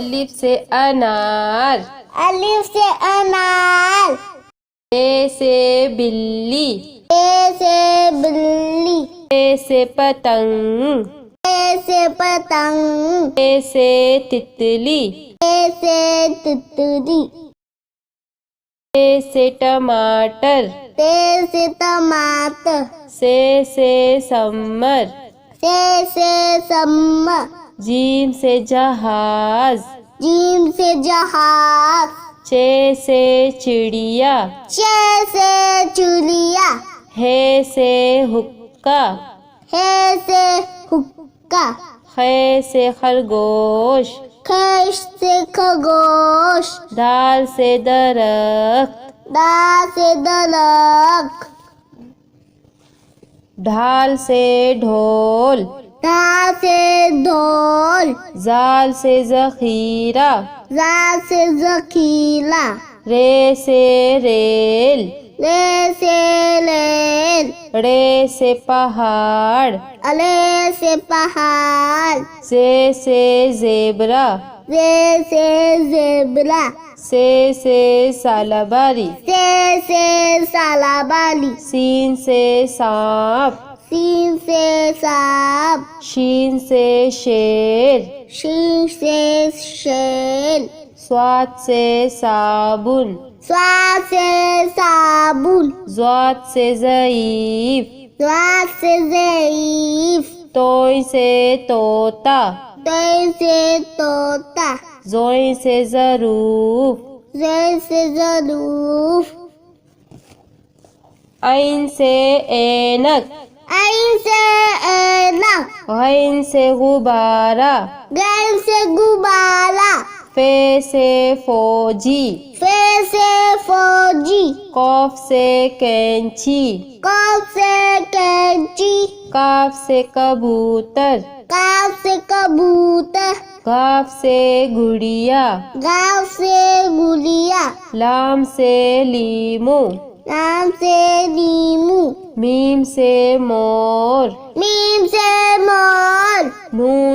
अलिफ से अनार, अलिफ से अनार। ए से बिल्ली, ए से बिल्ली। ए से पतंग, ए से पतंग। ए से तितली, ए से तितली। ए से टमाटर, ते से टमाटर। से सम्मर, से सम्मर। जीम से जहाज, जीम से जहाज। चे से चिड़िया, चे से चुलिया। हे से हुक्का, हे से हुक्का। खे से खरगोश, खे से खरगोश। दाल से दरख्त, दा से दरख्त। ढाल से ढोल, धा से ढोल। जाल से जखीरा, जा से जखीला। रे से रेल, ले से लेल। रे से पहाड़, अले से पहाड़। से जेबरा, जे से जेबरा। से सालाबारी, से सालाबाली। सीन से सांप, सीन से सांप। शीन से शेर, शीन से शेर। स्वाद से साबुन, स्वाद से साबुन। ज़्वाद से ज़ईफ, स्वाद से ज़ईफ। तोय से तोता, तय से तोता। ज़ोय से ज़रूफ, ज़े से ज़रूफ। ऐन से ऐनक, ऐन से ऐनक। गैन से गुब्बारा, गैन से गुब्बारा। फे से फौजी, फे से फौजी। कौफ से कैंची, कौफ से कैंची। काफ से कबूतर, काफ से कबूतर। गाफ से गुड़िया, गाँव से गुड़िया। लाम से लीमू, नाम से नीमू। मीम से मोर, मीम से मोर। नून